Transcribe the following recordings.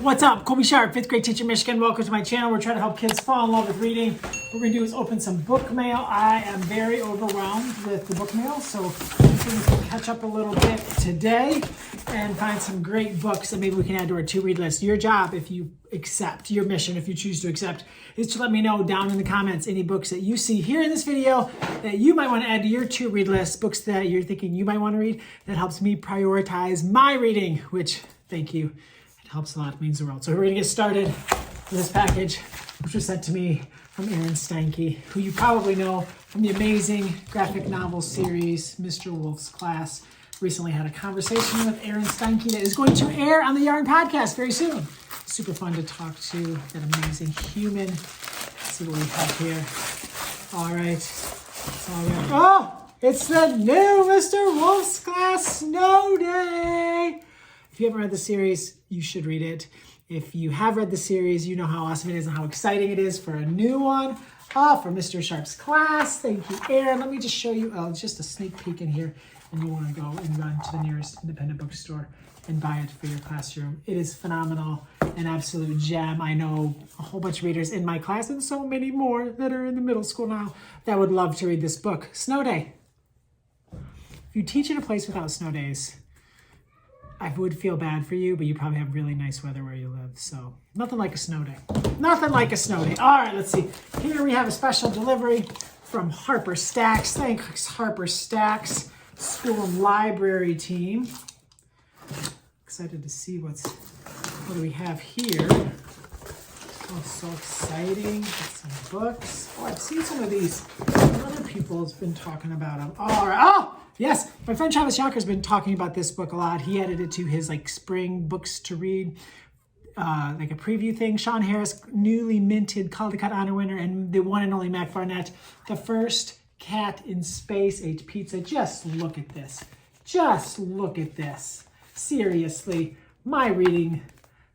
What's up? Colby Sharp, 5th grade teacher, Michigan. Welcome to my channel. We're trying to help kids fall in love with reading. What we're going to do is open some book mail. I am very overwhelmed with the book mail, so hopefully we can catch up a little bit today and find some great books that maybe we can add to our to-read list. Your job, if you accept, your mission, if you choose to accept, is to let me know down in the comments any books that you see here in this video that you might want to add to your to-read list, books that you're thinking you might want to read. That helps me prioritize my reading, which, thank you. Helps a lot, it means the world. So we're gonna get started with this package, which was sent to me from Einstein, who you probably know from the amazing graphic novel series, Mr. Wolf's Class. Recently had a conversation with Einstein that is going to air on the Yarn podcast very soon. Super fun to talk to that amazing human. Let's see what we have here. All right. Oh, it's the new Mr. Wolf's Class Snow Day. If you haven't read the series, you should read it. If you have read the series, you know how awesome it is and how exciting it is for a new one. For Mr. Sharp's class. Thank you, Aaron. Let me just show you just a sneak peek in here. And you want to go and run to the nearest independent bookstore and buy it for your classroom. It is phenomenal, an absolute gem. I know a whole bunch of readers in my class and so many more that are in the middle school now that would love to read this book. Snow Day. If you teach in a place without snow days, I would feel bad for you, but you probably have really nice weather where you live. So nothing like a snow day. Nothing like a snow day. All right, let's see. Here we have a special delivery from Harper Stacks. Thanks, Harper Stacks School and Library team. Excited to see what do we have here. Oh, so exciting. Got some books. Oh, I've seen some of these. Other people have been talking about them. All right. Oh! Yes, my friend Travis Yonker's been talking about this book a lot. He added it to his spring books to read, like a preview thing. Sean Harris, newly minted Caldecott Honor winner, and the one and only Mac Farnett, the first cat in space age pizza. Just look at this. Just look at this. Seriously, my reading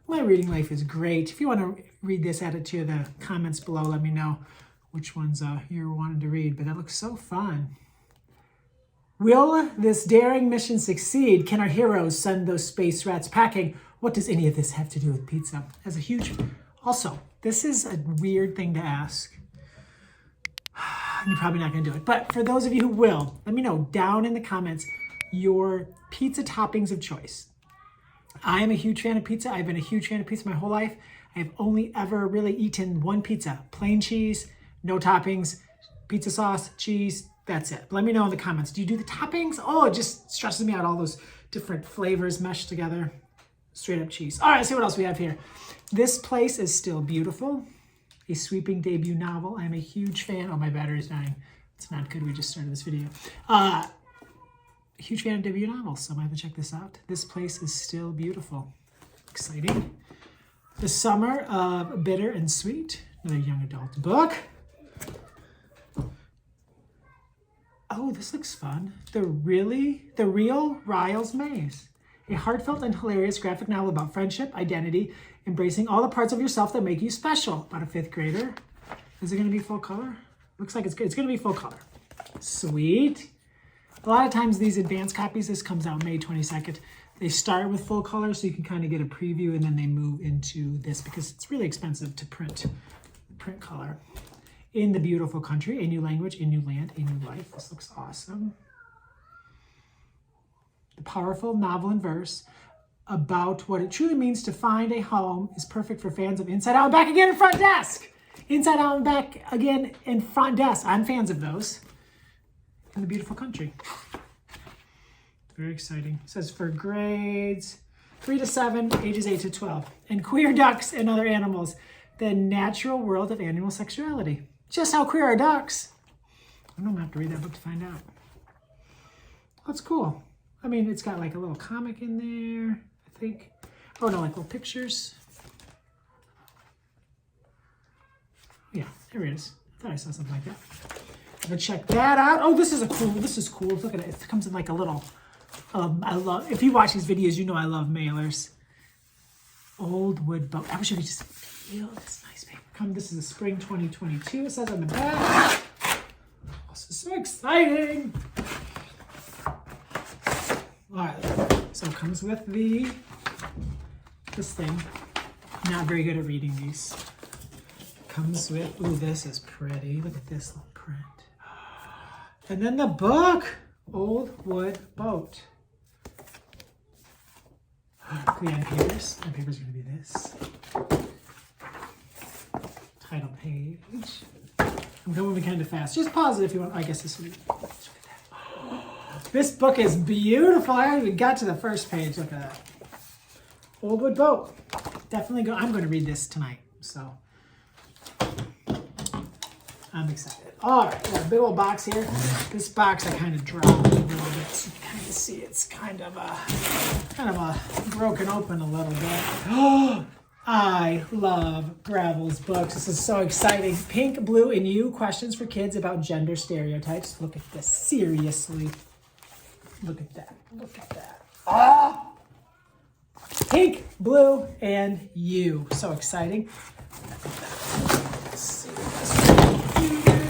life is great. If you want to read this, add it to the comments below. Let me know which ones you're wanting to read. But that looks so fun. Will this daring mission succeed? Can our heroes send those space rats packing? What does any of this have to do with pizza? As a huge... Also, this is a weird thing to ask. You're probably not going to do it. But for those of you who will, let me know down in the comments your pizza toppings of choice. I am a huge fan of pizza. I've been a huge fan of pizza my whole life. I've only ever really eaten one pizza. Plain cheese, no toppings, pizza sauce, cheese. That's it. Let me know in the comments. Do you do the toppings? Oh, it just stresses me out. All those different flavors meshed together. Straight up cheese. All right, let's see what else we have here. This Place is Still Beautiful. A sweeping debut novel. I'm a huge fan. Oh, my battery's dying. It's not good. We just started this video. Huge fan of debut novels, so I might have to check this out. This Place is Still Beautiful. Exciting. The Summer of Bitter and Sweet. Another young adult book. Oh, this looks fun. The Real Riles Maze. A heartfelt and hilarious graphic novel about friendship, identity, embracing all the parts of yourself that make you special. About a 5th grader. Is it going to be full color? Looks like it's good. It's going to be full color. Sweet. A lot of times these advanced copies, this comes out May 22nd. They start with full color so you can kind of get a preview and then they move into this because it's really expensive to print color. In the Beautiful Country, a new language, a new land, a new life. This looks awesome. The powerful novel in verse about what it truly means to find a home is perfect for fans of Inside Out and Back Again and Front Desk. Inside Out and Back Again and Front Desk. I'm fans of those. In the Beautiful Country. Very exciting. It says for grades 3 to 7, ages 8 to 12. And Queer Ducks and Other Animals. The Natural World of Animal Sexuality. Just how queer are ducks? I'm gonna have to read that book to find out. That's cool. I mean, it's got like a little comic in there, I think. Oh no, like little pictures. Yeah, there it is. I thought I saw something like that. I'm gonna check that out. Oh, this is cool. Look at it. It comes in like a little, if you watch these videos, you know I love mailers. Old wood boat. I wish you could just feel this nice paper. This is a spring 2022. It says on the back. Oh, this is so exciting. All right, so it comes with this thing. Not very good at reading these. Comes with, ooh, this is pretty. Look at this little print. And then the book, Old Wood Boat. The end papers. End papers are going to be this. Title page. I'm going kind of fast. Just pause it if you want. I guess this will be. Look at that. This book is beautiful. I haven't even got to the first page. Look at that. Old Wood Boat. Definitely go. I'm going to read this tonight. So I'm excited. All right, got a big old box here. This box I kind of dropped a little bit, so you can kind of see it's kind of broken open a little bit. Oh, I love Gravel's books. This is so exciting. Pink, Blue, and You, questions for kids about gender stereotypes. Look at this, seriously. Look at that, look at that. Ah! Pink, Blue, and You. So exciting. Let's see what this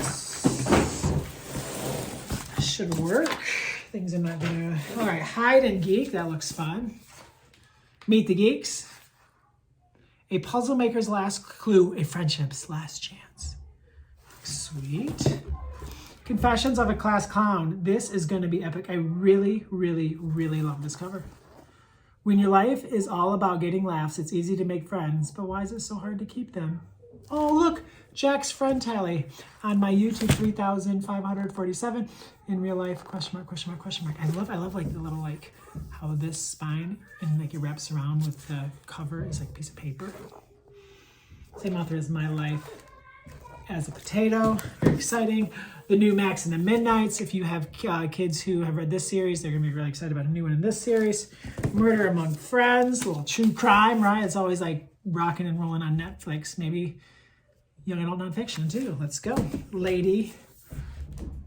should work. Things I'm not gonna. All right, Hide and Geek. That looks fun. Meet the Geeks. A puzzle maker's last clue. A friendship's last chance. Sweet. Confessions of a Class Clown. This is going to be epic. I really, really, really love this cover. When your life is all about getting laughs, it's easy to make friends, but why is it so hard to keep them? Oh, look, Jack's friend tally on my YouTube 3,547. In real life, question mark, question mark, question mark. I love like the little like how this spine and like it wraps around with the cover is like a piece of paper. Same author as My Life as a Potato. Very exciting. The new Max and the Midnights. If you have kids who have read this series, they're gonna be really excited about a new one in this series. Murder Among Friends, a little true crime, right? It's always like rocking and rolling on Netflix. Maybe young adult nonfiction too. Let's go. Lady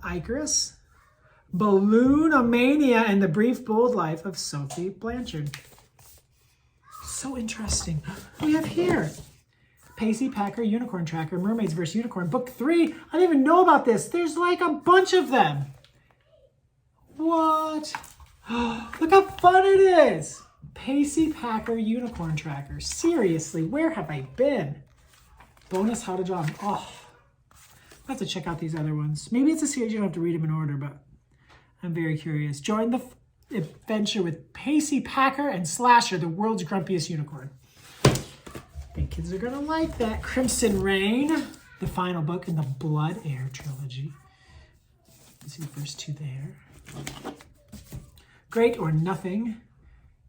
Icarus. Balloon-a-Mania and the Brief Bold Life of Sophie Blanchard. So interesting. We have here Pacey Packer Unicorn Tracker, Mermaids vs. Unicorn, Book 3. I didn't even know about this. There's like a bunch of them. What? Look how fun it is. Pacey Packer Unicorn Tracker. Seriously, where have I been? Bonus How to Draw. Oh, I'll have to check out these other ones. Maybe it's a series you don't have to read them in order, but I'm very curious. Join the adventure with Pacey Packer and Slasher, the world's grumpiest unicorn. I think kids are gonna like that. Crimson Rain, the final book in the Blood Heir trilogy. You see the first two there. Great or Nothing,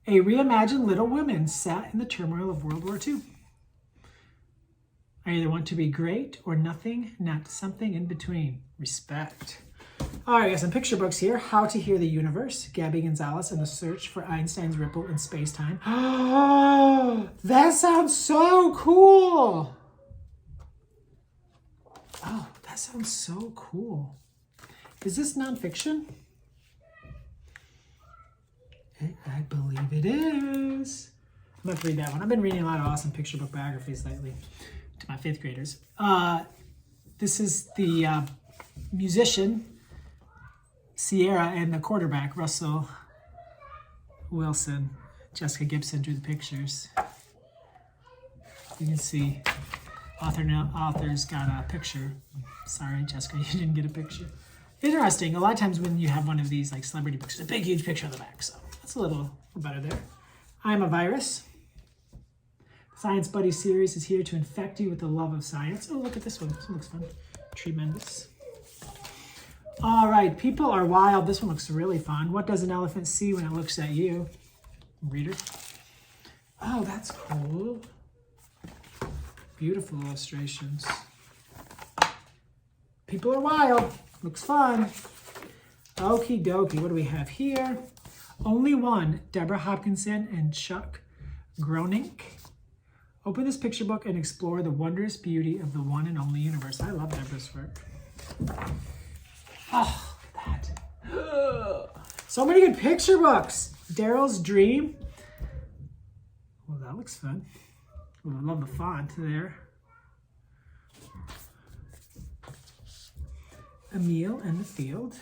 a reimagined Little Women set in the turmoil of World War II. I either want to be great or nothing, not something in between. Respect. All right, I got some picture books here. How to Hear the Universe, Gabby Gonzalez and the Search for Einstein's Ripple in Space-Time. Oh, that sounds so cool. Oh, that sounds so cool. Is this nonfiction? I believe it is. I'm going to read that one. I've been reading a lot of awesome picture book biographies lately to my 5th graders. This is the musician, Sierra, and the quarterback, Russell Wilson. Jessica Gibson drew the pictures. You can see author's got a picture. Sorry, Jessica, you didn't get a picture. Interesting. A lot of times when you have one of these like celebrity books, a big, huge picture on the back. So that's a little better there. I'm a Virus. Science Buddy series is here to infect you with the love of science. Oh, look at this one. This one looks fun. Tremendous. All right, People Are Wild. This one looks really fun. What does an elephant see when it looks at you? Reader. Oh, that's cool. Beautiful illustrations. People Are Wild. Looks fun. Okie dokie. What do we have here? Only One, Deborah Hopkinson and Chuck Gronink. Open this picture book and explore the wondrous beauty of the one and only universe. I love Deborah's work. Oh, look at that. So many good picture books. Daryl's Dream. Well, that looks fun. Oh, I love the font there. Emil and the Field.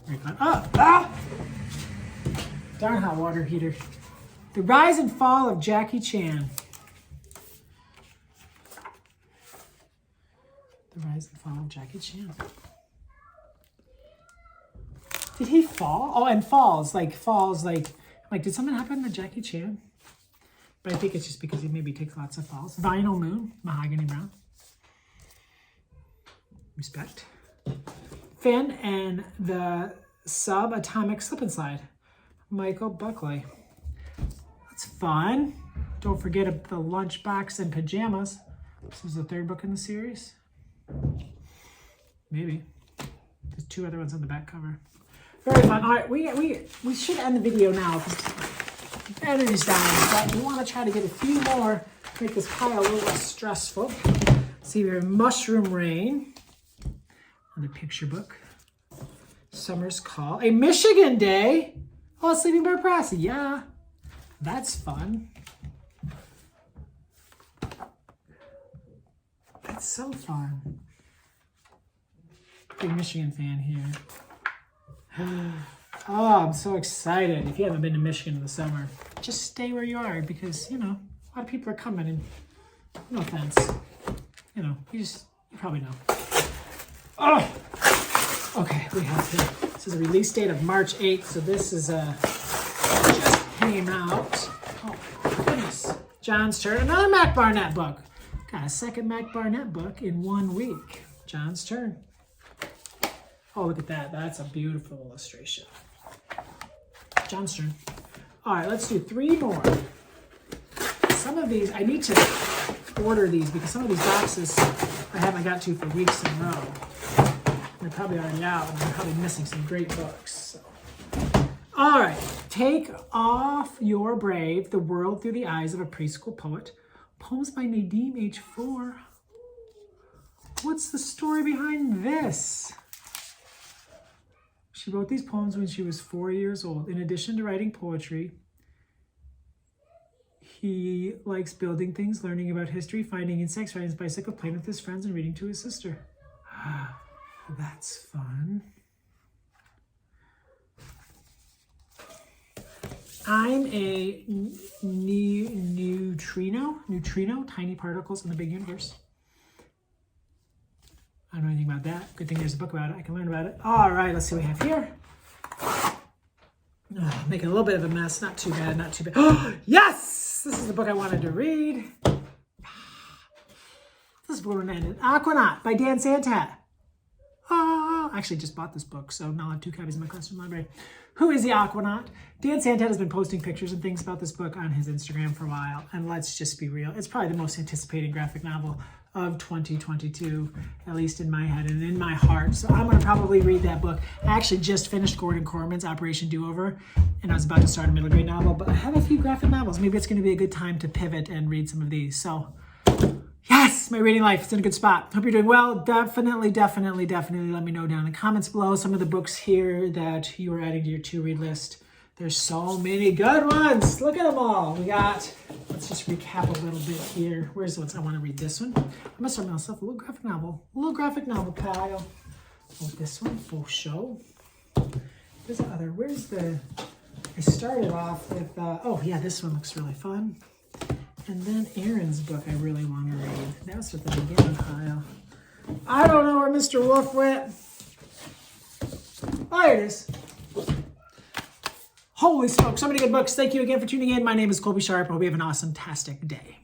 Very fun. Ah! Darn hot water heater. The Rise and Fall of Jackie Chan. The Rise and Fall of Jackie Chan. Did he fall? Oh, and falls like, did something happen to Jackie Chan? But I think it's just because he maybe takes lots of falls. Vinyl Moon, Mahogany Brown. Respect. Finn and the Subatomic Slip and Slide. Michael Buckley. That's fun. Don't forget the Lunchbox and Pajamas. This is the third book in the series. Maybe. There's 2 other ones on the back cover. Very fun. All right, we should end the video now because the battery's dying, but we want to try to get a few more to make this pile a little less stressful. See, we have Mushroom Rain, another picture book. Summer's Call, a Michigan Day. Oh, Sleeping Bear Press. Yeah, that's fun. That's so fun. Big Michigan fan here. Oh, I'm so excited. If you haven't been to Michigan in the summer, just stay where you are because, you know, a lot of people are coming and no offense, you know, you probably know. Oh, okay, we have here. This is a release date of March 8th, so this is just came out. Oh, goodness. John's Turn, another Mac Barnett book. Got a second Mac Barnett book in 1 week. John's Turn. Oh, look at that. That's a beautiful illustration. John's Turn. All right, let's do 3 more. Some of these, I need to order these because some of these boxes I haven't got to for weeks in a row. They're probably already out and I'm probably missing some great books. So. All right, Take Off Your Brave, The World Through the Eyes of a Preschool Poet. Poems by Nadim, age 4. What's the story behind this? She wrote these poems when she was 4 years old. In addition to writing poetry, he likes building things, learning about history, finding insects, riding his bicycle, playing with his friends, and reading to his sister. That's fun. I'm a neutrino, tiny particles in the big universe. I don't know anything about that. Good thing there's a book about it. I can learn about it. All right, let's see what we have here. Oh, making a little bit of a mess. Not too bad, not too bad. Oh, yes! This is the book I wanted to read. This is where it ended. Aquanaut by Dan Santat. Oh, I actually just bought this book, so now I have 2 copies in my classroom library. Who is the Aquanaut? Dan Santat has been posting pictures and things about this book on his Instagram for a while, and let's just be real. It's probably the most anticipated graphic novel of 2022, at least in my head and in my heart. So I'm going to probably read that book. I actually just finished Gordon Corman's Operation Do-Over, and I was about to start a middle grade novel, but I have a few graphic novels. Maybe it's going to be a good time to pivot and read some of these. So yes, my reading life is in a good spot. Hope you're doing well. Definitely let me know down in the comments below some of the books here that you are adding to your to-read list. There's so many good ones. Look at them all. We got, let's just recap a little bit here. Where's the ones? I want to read this one. I'm going to start myself a little graphic novel pile. Oh, this one, Full Show. There's the other, I started off with, oh yeah, this one looks really fun. And then Aaron's book I really want to read. That's with the beginning pile. I don't know where Mr. Wolf went. Oh, here it is. Holy smokes, so many good books. Thank you again for tuning in. My name is Colby Sharp. I hope you have an awesome-tastic day.